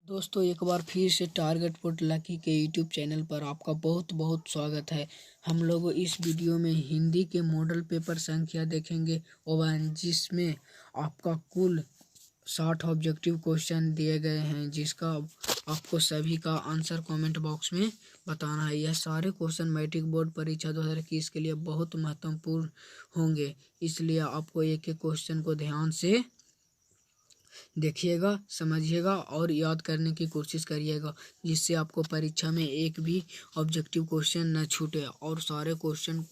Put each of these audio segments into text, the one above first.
दोस्तों एक बार फिर से टारगेट पुट लकी के यूट्यूब चैनल पर आपका बहुत बहुत स्वागत है। हम लोग इस वीडियो में हिंदी के मॉडल पेपर संख्या देखेंगे और जिसमें आपका कुल 60 ऑब्जेक्टिव क्वेश्चन दिए गए हैं, जिसका आपको सभी का आंसर कमेंट बॉक्स में बताना है। यह सारे क्वेश्चन मैट्रिक बोर्ड परीक्षा 2021 के लिए बहुत महत्वपूर्ण होंगे, इसलिए आपको एक एक क्वेश्चन को ध्यान से देखिएगा, समझिएगा और याद करने की कोशिश करिएगा, जिससे आपको परीक्षा में एक भी ऑब्जेक्टिव क्वेश्चन न छूटे और सारे क्वेश्चन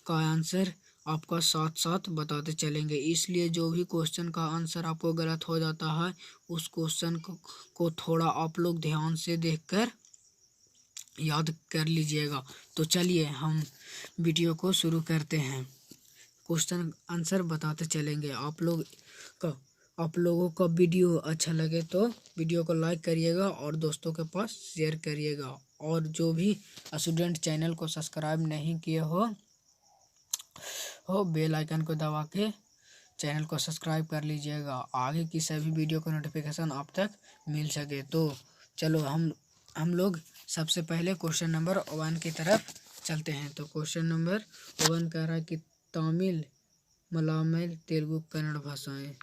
का आंसर आपका साथ साथ बताते चलेंगे। इसलिए जो भी क्वेश्चन का आंसर आपको गलत हो जाता है, उस क्वेश्चन को थोड़ा आप लोग ध्यान से देखकर याद कर लीजिएगा। तो चलिए हम वीडियो को शुरू करते हैं। क्वेश्चन आंसर बताते चलेंगे। आप लोगों का वीडियो अच्छा लगे तो वीडियो को लाइक करिएगा और दोस्तों के पास शेयर करिएगा। और जो भी स्टूडेंट चैनल को सब्सक्राइब नहीं किए हो बेल आइकन को दबा के चैनल को सब्सक्राइब कर लीजिएगा, आगे की सभी वीडियो का नोटिफिकेशन आप तक मिल सके। तो चलो हम लोग सबसे पहले क्वेश्चन नंबर 1 की तरफ चलते हैं। तो क्वेश्चन नंबर 1 कह रहा है कि तमिल, मलयालम, तेलुगु, कन्नड़ भाषाएं।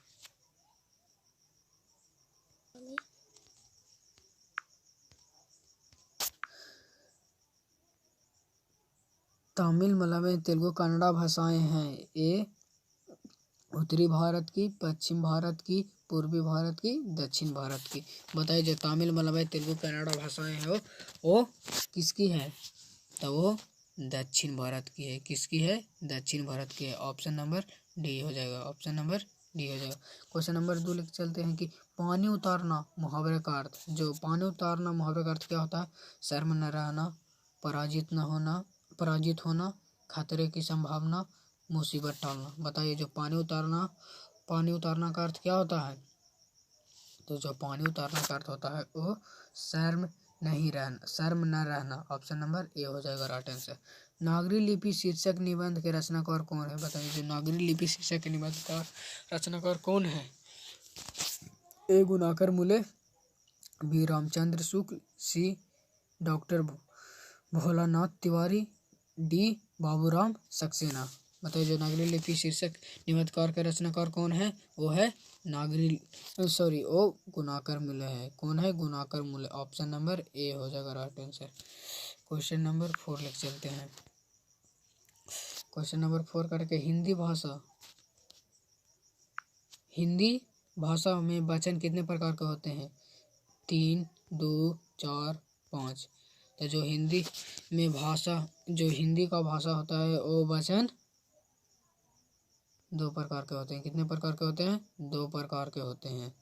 तमिल, मलयालम, तेलुगु, कन्नड़ा भाषाएं हैं। ये उत्तरी भारत की, पश्चिम भारत की, पूर्वी भारत की, दक्षिण भारत की। बताइए जो तमिल, मलयालम, तेलुगु, कन्नड़ा भाषाएं हैं वो किसकी है? तो वो दक्षिण भारत की है। किसकी है? दक्षिण भारत की है। ऑप्शन नंबर डी हो जाएगा। ऑप्शन नंबर डी हो जाएगा। क्वेश्चन नंबर 2 लिख चलते हैं कि पानी उतारना मुहावरे का अर्थ। जो पानी उतारना मुहावरे का अर्थ क्या होता है? शर्म न रहना, पराजित होना, खतरे की संभावना, मुसीबत टालना। बताइए जो पानी उतारना का अर्थ क्या होता है? तो जो पानी उतारना का अर्थ होता है वो शर्म न रहना। ऑप्शन नंबर ए हो जाएगा राइट आंसर। नागरी लिपि शीर्षक निबंध के रचनाकार कौन है? बताइए जो नागरी लिपि शीर्षक के निबंध का रचनाकार कौन है? ए गुणाकर मुले, बी रामचंद्र शुक्ल, सी डॉक्टर भोलानाथ तिवारी, डी बाबूराम सक्सेना। बताइए जो नागरी लिपि शीर्षक निबंधकार का रचनाकार कौन है? वो है गुणाकर मुले है। कौन है? गुणाकर मुले। ऑप्शन नंबर ए हो जाएगा राइट आंसर। क्वेश्चन नंबर 4 लिख चलते हैं। क्वेश्चन नंबर 4 करके हिंदी भाषा में वचन कितने प्रकार के होते हैं? 3, 2, 4, 5। तो जो हिंदी का भाषा होता है वो वचन 2 प्रकार के होते हैं। कितने प्रकार के होते हैं? 2 प्रकार के होते हैं।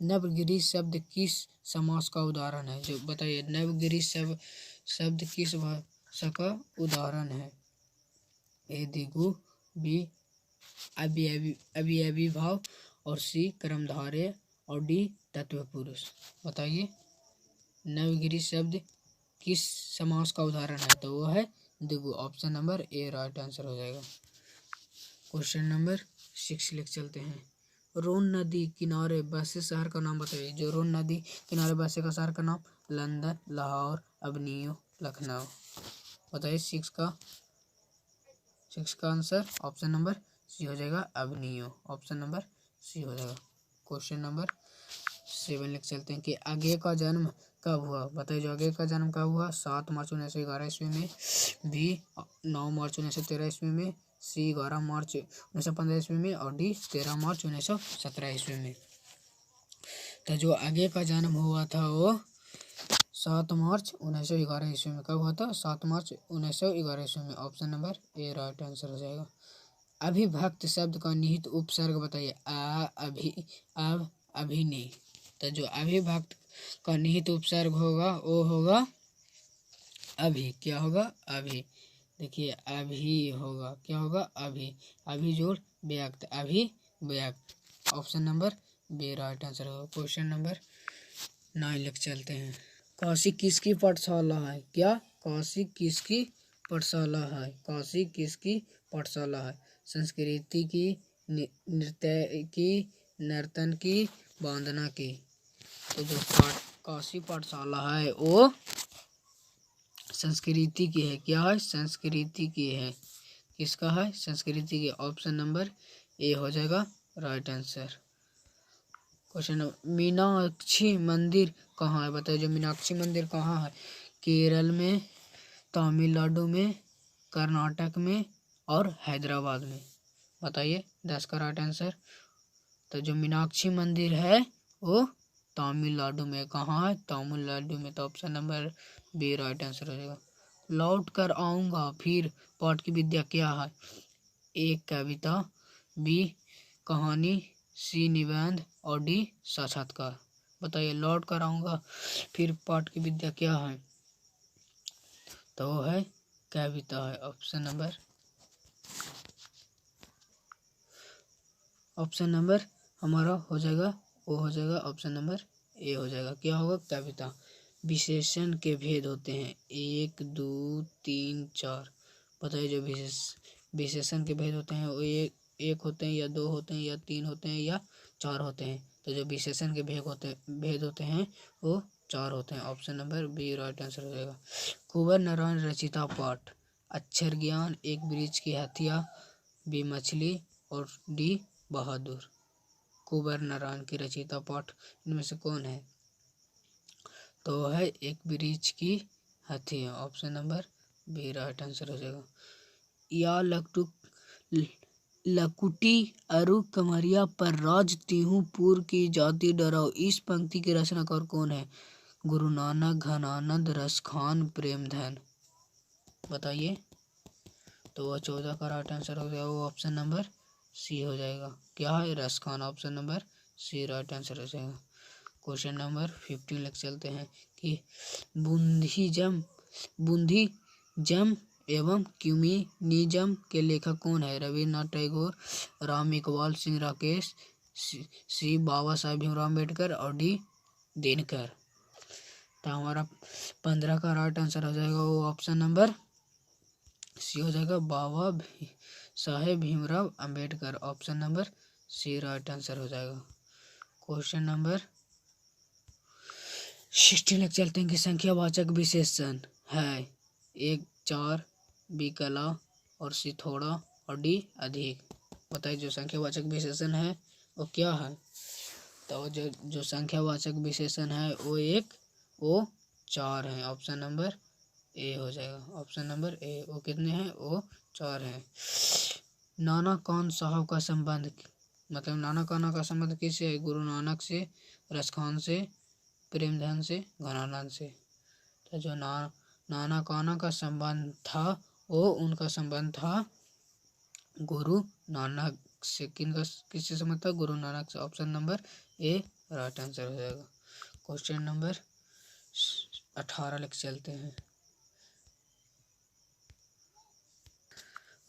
नवगिरी शब्द किस समास का उदाहरण है? जो बताइए नवगिरी शब्द किस भाषा का उदाहरण है? ए द्विगु, बी अव्ययीभाव और सी कर्मधारय और डी तत्पुरुष। बताइए नवगिरी शब्द किस समास का उदाहरण है? तो वो है द्विगु। Option number A right answer हो जाएगा। क्वेश्चन नंबर 6 लिख चलते हैं। रोन नदी किनारे बसे शहर का नाम बताइए। जो रोन नदी किनारे बसे का शहर का नाम लंदन, लाहौर, अबनियो, लखनऊ। बताइए 6 का आंसर ऑप्शन नंबर सी हो जाएगा अबनियो। ऑप्शन नंबर सी हो जाएगा। क्वेश्चन नंबर 7 लिख चलते हैं कि आगे का जन्म कब हुआ? बताइए जो आगे का जन्म कब हुआ? 7 मार्च 1911 ईस्वी में, बी 9 मार्च 1913 ईस्वी में, सी 11 मार्च 1915 ईस्वी में और डी 13 मार्च 1917 ईस्वी में। तो जो आगे का जन्म हुआ था वो 7 मार्च 1911 ईस्वी में। कब हुआ था? 7 मार्च 1911 ईस्वी में। Option number A right answer हो जाएगा। अभिभक्त शब्द का निहित उपसर्ग बताइए। अभी, अब, अभिनी। तो जो अभिभक्त का निहित उपसर्ग होगा वो होगा अभी। क्या होगा? अभी। देखिए अभी होगा, क्या होगा? अभी। अभी जोड़ व्यक्त, अभी व्यक्त। Option number B right answer होगा। क्वेश्चन नंबर 9 लिख चलते हैं। काशी किसकी पाठशाला है? क्या काशी किसकी पाठशाला है? काशी किसकी पाठशाला है? संस्कृति की, नृत्य की, नर्तन की, वंदना की। तो जो काशी पाठशाला है वो संस्कृति की है। क्या है? संस्कृति की है। किसका है? संस्कृति की। ऑप्शन नंबर ए हो जाएगा right answer. Question number Meenakshi मंदिर कहाँ है? बताइए जो मीनाक्षी मंदिर कहाँ है? केरल में, तमिलनाडु में, कर्नाटक में और हैदराबाद में। बताइए 10 का राइट आंसर। तो जो मीनाक्षी मंदिर है वो तमिलनाडु में। कहाँ है? तमिलनाडु में। तो option number B right answer हो जाएगा। लौट कर आऊँगा फिर पाठ की विद्या क्या है? ए कविता, बी कहानी, सी निबंध और डी साक्षात्कार। बताइए लौट कर आऊँगा फिर पाठ की विद्या क्या है? तो वो है कविता है। ऑप्शन नंबर हमारा हो जाएगा, वो हो जाएगा ऑप्शन नंबर ए हो जाएगा। क्या होगा? कविता। विशेषण के भेद होते हैं 1 2 3 4। बताइए जो विशेषण के भेद होते हैं वो एक होते हैं या 2 होते हैं या 3 होते हैं या 4 होते हैं। तो जो विशेषण के भेद होते हैं वो 4 होते हैं। Option number B right answer हो जाएगा। कुंवर नारायण रचिता पाठ। अक्षर ज्ञान, एक वृक्ष की हत्या, बी मछली और डी बहादुर। कुंवर नारायण की रचिता पाठ इनमें से कौन है? तो है एक वृक्ष की हत्या। Option number B right answer हो जाएगा। या लकुटी अरु कमरिया पर राज तिहु पुर की जाति डराओ। इस पंक्ति के रचनाकार कौन है? गुरु नानक, घनानंद, रसखान, प्रेमधन। बताइए। तो वह 14 का राइट आंसर हो जाएगा। वो ऑप्शन नंबर सी हो जाएगा। क्या है? Raskhan. Option number C right answer हो जाएगा। क्वेश्चन नंबर 15 लेकर चलते हैं कि बुंदीजम एवं क्यूमिनिज्म के लेखक कौन है? रविन्द्रनाथ टैगोर, राम इकबाल सिंह राकेश, सी बाबा साहेब भीमराव अम्बेडकर और डी दिनकर। तो हमारा 15 का राइट आंसर हो जाएगा। वो ऑप्शन नंबर सी हो जाएगा, Baba Saheb Bhimrao Ambedkar. Option number C right answer हो जाएगा। क्वेश्चन नंबर 16 लेकर चलते हैं कि संख्यावाचक विशेषण है 1 4, बी कला और सी थोड़ा और डी अधिक। बताइए जो संख्यावाचक विशेषण है वो क्या है? तो जो संख्यावाचक विशेषण है वो 4 है। ऑप्शन नंबर ए हो जाएगा। ऑप्शन नंबर ए। वो कितने हैं? वो 4 हैं। नाना कान साहब का संबंध, मतलब नाना काना का संबंध किससे है? गुरु नानक से, रसखान से, प्रेमधन से, घनानंद से। तो जो नाना काना का संबंध था वो उनका संबंध था गुरु नानक से। किससे संबंध था? गुरु नानक से। Option number A right answer हो जाएगा। क्वेश्चन नंबर 18 लेकर चलते हैं।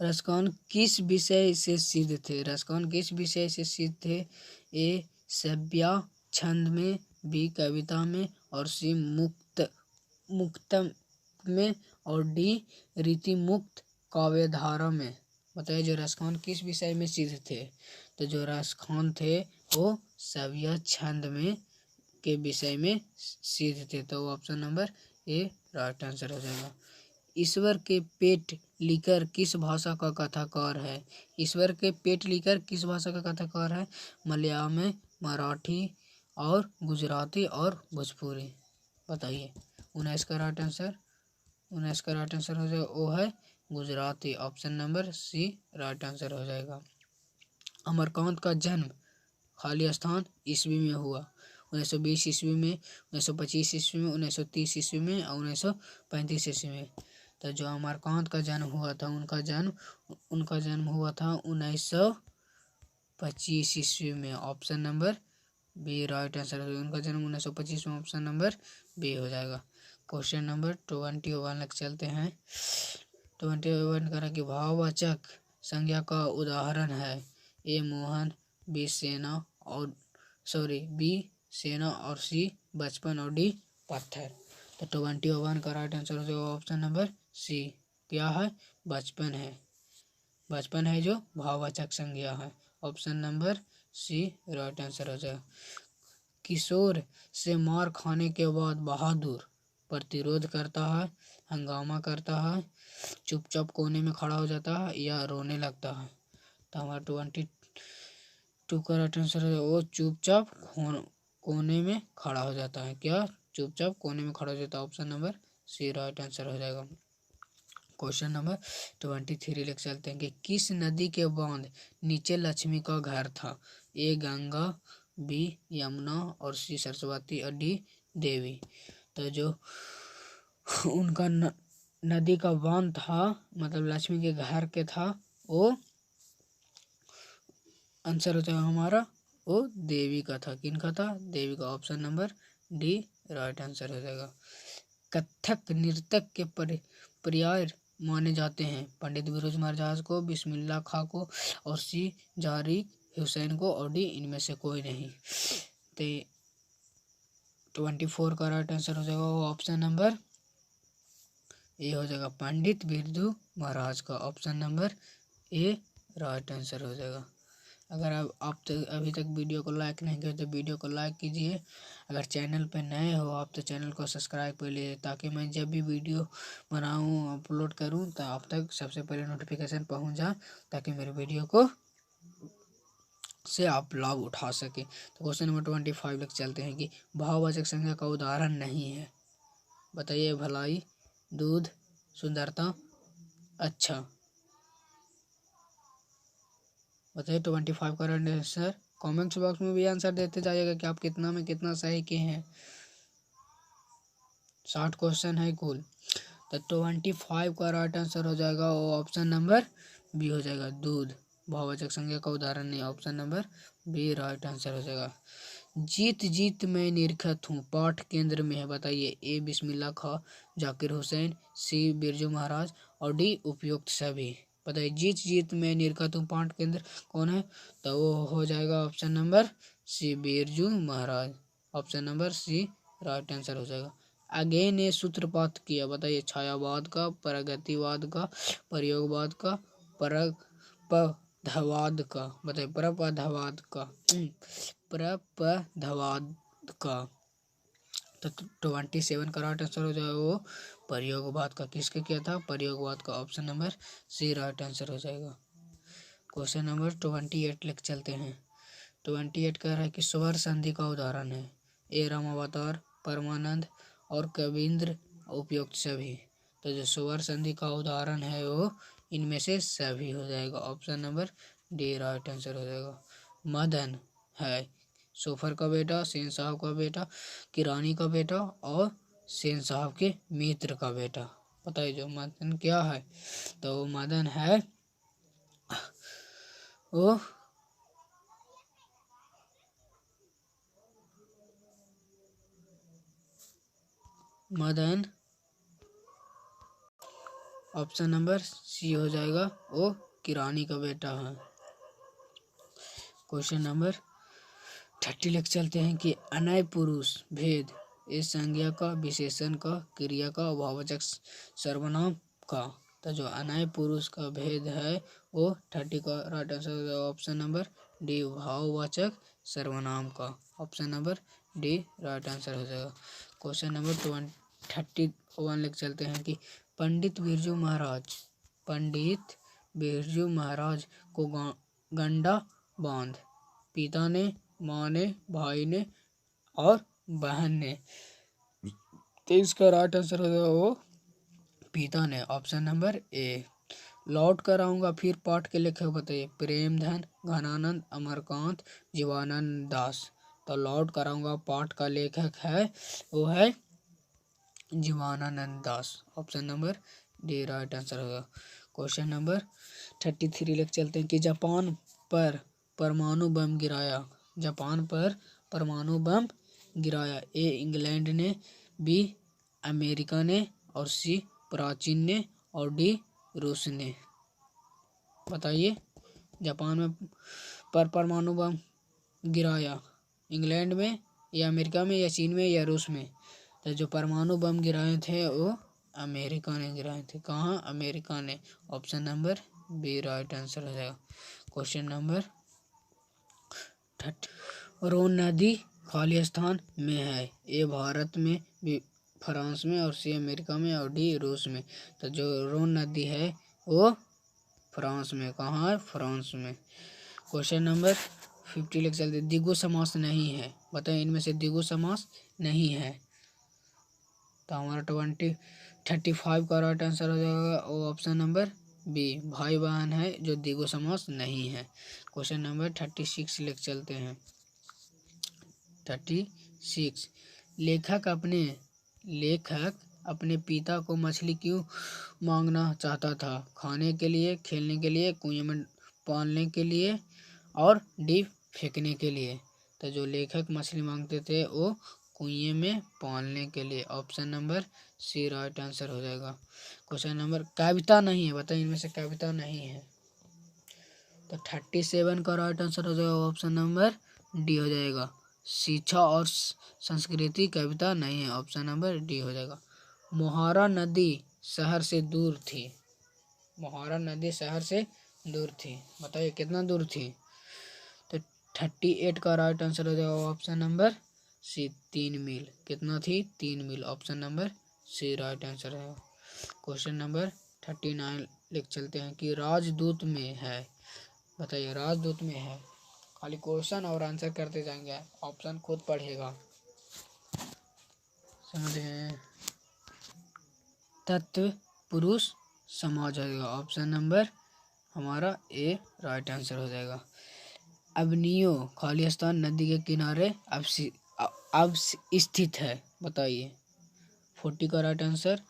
रसखान किस विषय से सिद्ध थे? रसखान किस विषय से सिद्ध थे? ए सभ्या छंद में, बी कविता में और सी मुक्तम में और डी रीति मुक्त काव्यधारा में। बताइए जो रसखान किस विषय में सिद्ध थे? तो जो रसखान थे वो सभ्या छंद में के विषय में सिद्ध थे। तो option number A right answer हो जाएगा। ईश्वर के पेट लिखकर किस भाषा का कथाकार है? ईश्वर के पेट लिखकर किस भाषा का कथाकार है? मलयालम, मराठी और गुजराती और भोजपुरी। बताइए 19 का राइट आंसर। 19 का राइट आंसर हो जाएगा वो है Gujarati. Option number C right answer हो जाएगा। अमरकांत का जन्म खाली स्थान ईस्वी में हुआ। 1920 ईस्वी में, 1925 ईस्वी में, 1930 ईस्वी में और 1935 ईस्वी में। तो जो अमरकांत का जन्म हुआ था उनका जन्म हुआ था 1925 ईस्वी में। Option number B right answer है। उनका जन्म 1925 में। ऑप्शन नंबर बी हो जाएगा। क्वेश्चन नंबर 21 लग चलते हैं। 21 करा कि भाववाचक संज्ञा का उदाहरण है ए मोहन, बी सेना और सी बचपन और डी पत्थर। तो 21 का राइट आंसर हो जाएगा ऑप्शन नंबर सी। क्या है? बचपन है। बचपन है जो भाववाचक संज्ञा है। Option number C right answer हो जाएगा। किशोर से मार खाने के बाद बहादुर प्रतिरोध करता है, हंगामा करता है, चुपचाप कोने में खड़ा हो जाता है या रोने लगता है। तो हमारा 22 का राइट आंसर है वो चुपचाप कोने में खड़ा हो जाता है। क्या? चुपचाप कोने में खड़ा हो जाता है। Option number C right answer हो जाएगा। क्वेश्चन नंबर 23 लिख चलते हैं कि किस नदी के बांध नीचे लक्ष्मी का घर था? ए गंगा, बी यमुना और सी सरस्वती और डी देवी। तो जो उनका नदी का बांध था मतलब लक्ष्मी के घर के था वो आंसर हो जाएगा हमारा वो देवी का था। किनका था? देवी का। Option number D right answer हो जाएगा। कथक नृतक के पर्याय माने जाते हैं? पंडित बिरोज महाराज को, बिस्मिल्लाह खां को और सी जारिक हुसैन को और डी इनमें से कोई नहीं। तो 24 का राइट आंसर हो जाएगा वो ऑप्शन नंबर ए हो जाएगा, पंडित बिरजू महाराज का। Option number A right answer हो जाएगा। अगर आप अभी तक वीडियो को लाइक नहीं किए तो वीडियो को लाइक कीजिए। अगर चैनल पे नए हो आप तो चैनल को सब्सक्राइब कर लीजिए ताकि मैं जब भी वीडियो बनाऊं अपलोड करूं तो आप तक सबसे पहले नोटिफिकेशन पहुंच जाए ताकि मेरे वीडियो को से आप लाभ उठा सके। तो क्वेश्चन नंबर 25 लिख चलते हैं कि भाववाचक संज्ञा का उदाहरण नहीं है। बताइए। भलाई, दूध, सुंदरता, अच्छा। बताइए 25 का राइट आंसर। कॉमेंट्स बॉक्स में भी आंसर देते जाइएगा कि आप कितना में कितना सही किए हैं। 60 क्वेश्चन है कुल। तो 25 का राइट आंसर हो जाएगा वो ऑप्शन नंबर बी हो जाएगा, दूध। भाववाचक संज्ञा का उदाहरण नहीं। Option number B right answer हो जाएगा। जीत जीत मैं निरखत हूँ पाठ केंद्र में है। बताइए। ए बिस्मिल्लाह खां, जाकिर हुसैन, सी बिरजू महाराज और डी उपयुक्त सभी। बताइए। जीत जीत में निरखत हूँ पाठ केंद्र कौन है? तो वो हो जाएगा option number C Birju Maharaj. Option number C right answer हो जाएगा। आगे ने सूत्रपात किया। बताइए। छायावाद का, प्रगतिवाद का, प्रयोगवाद का, परपधवाद का। बताइए। परपधवाद का प्रपधवाद का। तो 27 का राइट आंसर हो जाएगा वो प्रयोगवाद का। किसके किया था? प्रयोगवाद का। Option number C right answer हो जाएगा। क्वेश्चन नंबर 28 लिख चलते हैं। 28 कह रहा है कि स्वर संधि का उदाहरण है। ए रामावतार, परमानंद और कविंद्र उपयुक्त सभी। तो जो स्वर संधि का उदाहरण है वो इनमें से सभी हो जाएगा। Option number D right answer हो जाएगा। मदन है सोफर का बेटा, सेन साहब का बेटा, किरानी का बेटा और सेन साहब के मित्र का बेटा। बताइए जो मदन क्या है? तो मदन है वो मदन ऑप्शन नंबर सी हो जाएगा वो किरानी का बेटा है। क्वेश्चन नंबर 30 लिख चलते हैं कि अनय पुरुष भेद इस संज्ञा का, विशेषण का, क्रिया का, भाववाचक सर्वनाम का। तो जो अनय पुरुष का भेद है वो 30 का right answer option number D भाववाचक सर्वनाम का। Option number D right answer हो जाएगा। क्वेश्चन नंबर 31 लिख चलते हैं कि पंडित बिरजू महाराज को गंडा बांध पिता ने, माँ ने, भाई ने और बहन ने। तो इसका राइट आंसर हो जाएगा वो पिता ने। ऑप्शन नंबर ए। लौट कर आऊंगा फिर पाठ के लेखक बताइए। प्रेमधन, घनानंद, अमरकांत, जीवानंद दास। तो लौट कर आऊंगा पाठ का लेखक है वो है Jibanananda Das. Option number D right answer होगा। क्वेश्चन नंबर 33 लेकर चलते हैं कि जापान पर परमाणु बम गिराया। जापान पर परमाणु बम गिराया। ए इंग्लैंड ने, बी अमेरिका ने और सी प्राचीन ने और डी रूस ने। बताइए। जापान में पर परमाणु बम गिराया इंग्लैंड में या अमेरिका में या चीन में या रूस में। तो जो परमाणु बम गिराए थे वो अमेरिका ने गिराए थे। कहाँ? अमेरिका ने। Option number B right answer हो जाएगा। क्वेश्चन नंबर 30 रोन नदी खालिस्तान में है? ए भारत में, बी फ्रांस में, और सी अमेरिका में, और डी रूस में। तो जो रोन नदी है वो फ्रांस में। कहाँ है? फ्रांस में। क्वेश्चन नंबर 50 लेके चलते। द्विगु समास नहीं है, बताइए इनमें से द्विगु समास नहीं है। तो हमारा 35 का राइट आंसर हो जाएगा वो ऑप्शन नंबर बी, भाई बहन है जो द्विगु समास नहीं है। क्वेश्चन नंबर 36 लेके चलते हैं। 36, लेखक अपने पिता को मछली क्यों मांगना चाहता था? खाने के लिए, खेलने के लिए, कुएं में पालने के लिए, और डीप फेंकने के लिए। तो जो लेखक मछली मांगते थे वो कुएं में पालने के लिए। Option number C right answer हो जाएगा। क्वेश्चन नंबर, कविता नहीं है, बताइए इनमें से कविता नहीं है। तो 37 का राइट आंसर हो जाएगा ऑप्शन नंबर डी हो जाएगा। शिक्षा और संस्कृति कविता नहीं है, ऑप्शन नंबर डी हो जाएगा। मोहारा नदी शहर से दूर थी। मोहारा नदी शहर से दूर थी, बताइए कितना दूर थी? तो 38 का राइट आंसर हो जाएगा ऑप्शन नंबर सी, 3 मील। कितना थी? 3 मील। Option number C right answer है। क्वेश्चन नंबर 39 लिख चलते हैं कि राजदूत में है, बताइए राजदूत में है। खाली क्वेश्चन और आंसर करते जाएंगे, ऑप्शन खुद पढ़ेगा, समझे? तत्व पुरुष समाज हो जाएगा, ऑप्शन नंबर हमारा ए राइट आंसर हो जाएगा। अबनियो खालिस्तान नदी के किनारे अब स्थित है, बताइए। 40 का राइट आंसर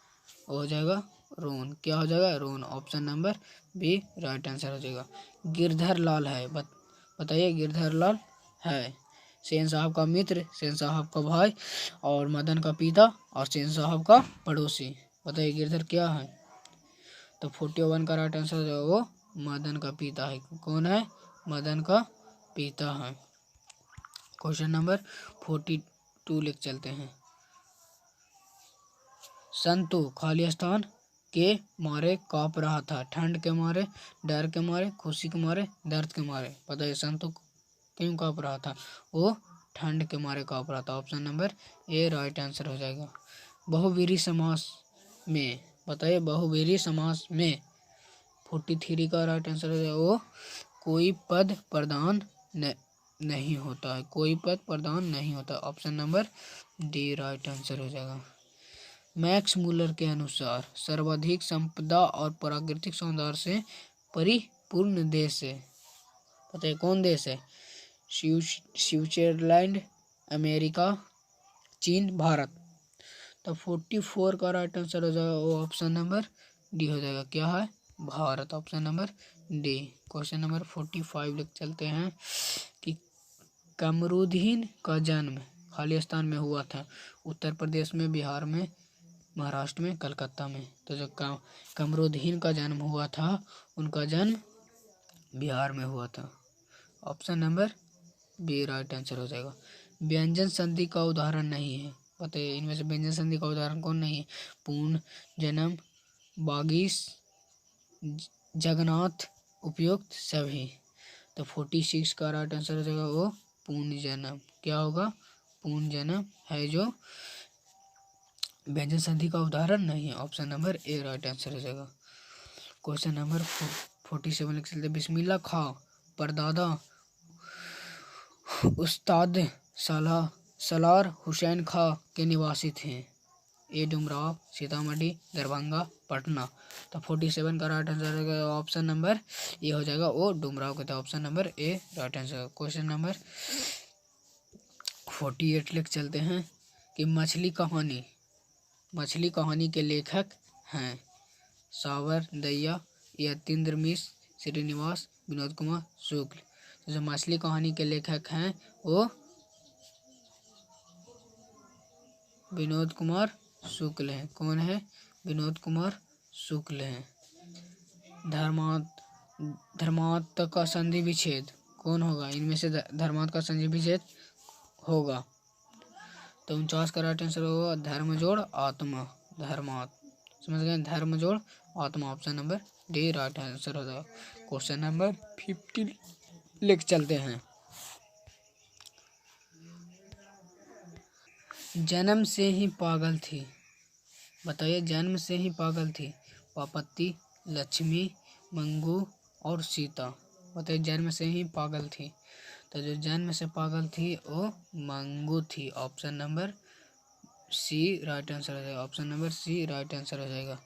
हो जाएगा रोन। क्या हो जाएगा? रोन। Option number B right answer हो जाएगा। गिरधर लाल है, बताइए गिरधर लाल है सेन साहब का मित्र, सेन साहब का भाई, और मदन का पिता, और सेन साहब का पड़ोसी। बताइए गिरधर क्या है? तो 41 का राइट आंसर हो जाएगा वो मदन का पिता है। कौन है? मदन का पिता है। क्वेश्चन नंबर 42 लिख चलते हैं। संतु खालिस्तान के मारे कांप रहा था, ठंड के मारे, डर के मारे, खुशी के मारे, दर्द के मारे। बताइए संतु क्यों कांप रहा था? वो ठंड के मारे कांप रहा था। Option number A right answer हो जाएगा। बहुवीरी समास में, बताइए बहुवीरी समास में 43 का राइट आंसर हो जाएगा वो कोई पद प्रदान नहीं होता है, कोई पद प्रदान नहीं होता। Option number D right answer हो जाएगा। मैक्स मूलर के अनुसार सर्वाधिक संपदा और प्राकृतिक सौंदर्य से परिपूर्ण देश है, पता है कौन देश है? स्विट्जरलैंड, अमेरिका, चीन, भारत। तो 44 का राइट आंसर हो जाएगा वो ऑप्शन नंबर डी हो जाएगा। क्या है? Bharat. Option number D. Question number 45 लिख चलते हैं कि कमरुद्दीन का जन्म खालिस्तान में हुआ था, उत्तर प्रदेश में, बिहार में, महाराष्ट्र में, कलकत्ता में। तो जो कमरुद्दीन का जन्म हुआ था उनका जन्म बिहार में हुआ था। Option number B right answer हो जाएगा। व्यंजन संधि का उदाहरण नहीं है, बताइए इनमें से व्यंजन संधि का उदाहरण कौन नहीं है? पूर्ण, जन्म, बागीस, जगन्नाथ, उपयुक्त, सभी। तो 46 का राइट आंसर हो जाएगा वो पूर्ण जन्म। क्या होगा? पूर्ण जन्म है जो व्यंजन संधि का उदाहरण नहीं है। Option number A right answer हो जाएगा। क्वेश्चन नंबर 47 लिख चलते। बिस्मिल्लाह खां परदादा उस्ताद सलार हुसैन खां के निवासी थे। ए डुमराव, सीतामढ़ी, दरभंगा, पटना। तो 47 का राइट आंसर हो जाएगा ऑप्शन नंबर ए हो जाएगा वो डुमराव के था। Option number A right answer. Question number 48 लिख चलते हैं कि मछली कहानी के लेखक हैं सावर दया, यतीन्द्र मिश्र, श्रीनिवास, विनोद कुमार शुक्ल। तो जो मछली कहानी के लेखक हैं वो विनोद कुमार शुक्ल हैं। कौन है? विनोद कुमार शुक्ल हैं। धर्मार्थ का संधि विच्छेद कौन होगा? इनमें से धर्मार्थ का संधि विच्छेद होगा। तो 49 का राइट आंसर होगा धर्म जोड़ आत्मा, धर्मार्थ। समझ गए? धर्म जोड़ आत्मा। Option number D right answer हो जाएगा। क्वेश्चन नंबर 50 लिख चलते हैं जन्म से ही पागल थी, बताइए जन्म से ही पागल थी। पापति, लक्ष्मी, मंगू और सीता। बताइए जन्म से ही पागल थी, तो जो जन्म से पागल थी वो मंगू थी। Option number C right answer हो जाएगा। Option number C right answer हो जाएगा।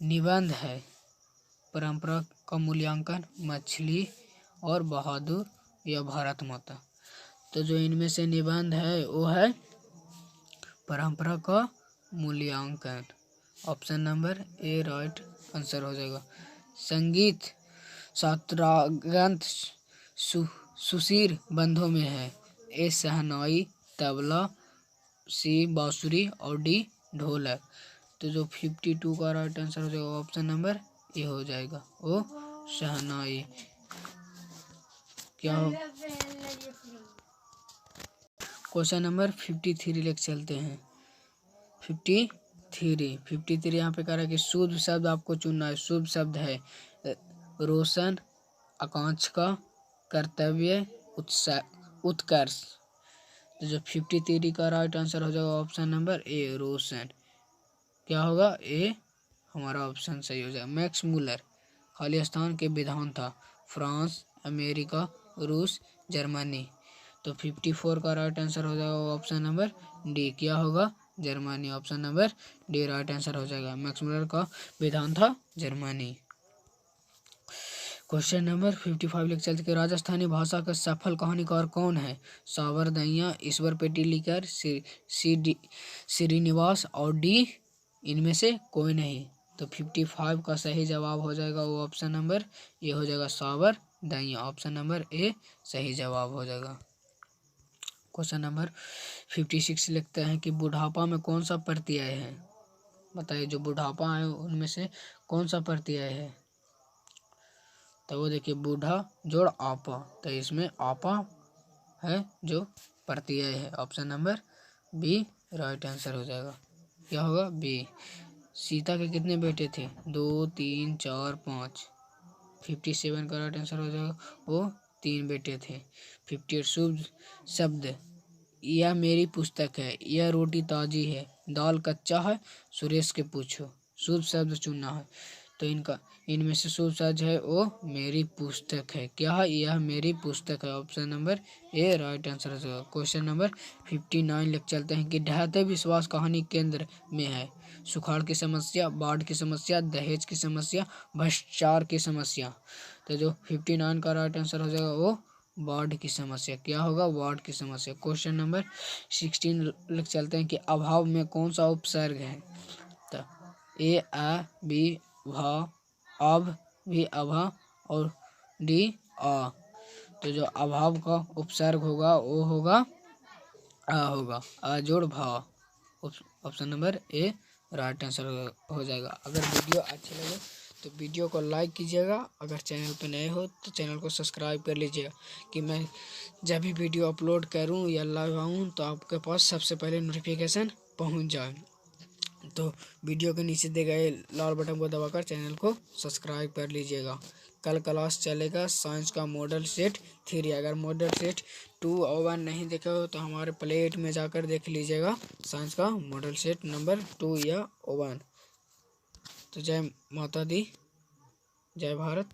निबंध है परंपरा का मूल्यांकन, मछली और बहादुर या भारत माता। तो जो इनमें से निबंध है वो है परंपरा का मूल्यांकन। Option number A right answer हो जाएगा। संगीत सात्रांत सुशीर बंधों में है। ए शहनाई, तबला, सी बांसुरी और डी ढोलक। तो जो 52 का राइट आंसर हो जाएगा ऑप्शन नंबर ए हो जाएगा, ओ शहनाई। क्या हो क्वेश्चन नंबर 53 लेके चलते हैं। 53 यहाँ पे कह रहा है कि शुभ शब्द आपको चुनना है। शुभ शब्द है रोशन, आकांक्षा, कर्तव्य, उत्कर्ष। तो जो 53 का राइट आंसर हो जाएगा ऑप्शन नंबर ए रोशन। क्या होगा ए हमारा ऑप्शन सही हो जाएगा। मैक्स मूलर खालिस्तान के विधान था। फ्रांस, अमेरिका, रूस, जर्मनी। तो 54 का राइट आंसर हो जाएगा ऑप्शन नंबर डी। क्या होगा Germany. Option number D right answer हो जाएगा। मैक्स मूलर का विधान था जर्मनी। क्वेश्चन नंबर 55 लिख चलते कि राजस्थानी भाषा का सफल कहानीकार कौन है। सावर दहिया, ईश्वर पेटिलीकर, श्रीनिवास और डी इनमें से कोई नहीं। तो 55 का सही जवाब हो जाएगा वो ऑप्शन नंबर ए हो जाएगा सावर दहिया। ऑप्शन नंबर ए सही जवाब हो जाएगा। क्वेश्चन नंबर 56 लिखते हैं कि बुढ़ापा में कौन सा प्रत्यय है। बताइए जो बुढ़ापा है उनमें से कौन सा प्रत्यय है। तो वो देखिए बूढ़ा जोड़ आपा, तो इसमें आपा है जो प्रत्यय है। Option number B right answer हो जाएगा। क्या होगा बी। सीता के कितने बेटे थे 2, 3, 4, 5। 57 का राइट आंसर हो जाएगा वो 3 बेटे थे। 58 शुभ शब्द यह मेरी पुस्तक है, यह रोटी ताजी है, दाल कच्चा है, सुरेश के पूछो। शुभ शब्द चुनना है तो इनमें से शुभ शब्द है वो मेरी पुस्तक है। क्या है यह मेरी पुस्तक है। Option number A right answer है। क्वेश्चन नंबर 59 लिख चलते हैं कि ढहते विश्वास कहानी केंद्र में है। सुखाड़ की समस्या, बाढ़ की समस्या, दहेज की समस्या, भ्रष्टाचार की समस्या। तो जो 59 का राइट आंसर हो जाएगा वो बाढ़ की समस्या। क्या होगा बाढ़ की समस्या। क्वेश्चन नंबर 16 लिख चलते हैं कि अभाव में कौन सा उपसर्ग है। तो ए आ, बी भा, अब भी अभा और डी आ। तो जो अभाव का उपसर्ग होगा वो होगा आ होगा, आ जोड़ भा। Option number A right answer हो जाएगा। अगर वीडियो अच्छी लगे तो वीडियो को लाइक कीजिएगा। अगर चैनल पर नए हो तो चैनल को सब्सक्राइब कर लीजिएगा कि मैं जब भी वीडियो अपलोड करूं या लाइव आऊं तो आपके पास सबसे पहले नोटिफिकेशन पहुंच जाए। तो वीडियो के नीचे दिए गए लाल बटन को दबाकर चैनल को सब्सक्राइब कर लीजिएगा। कल क्लास चलेगा साइंस का मॉडल सेट 3। अगर मॉडल सेट 2 और 1 नहीं देखे हो तो हमारे प्लेट में जाकर देख लीजिएगा साइंस का मॉडल सेट नंबर 2 या 1। तो जय माता दी, जय भारत।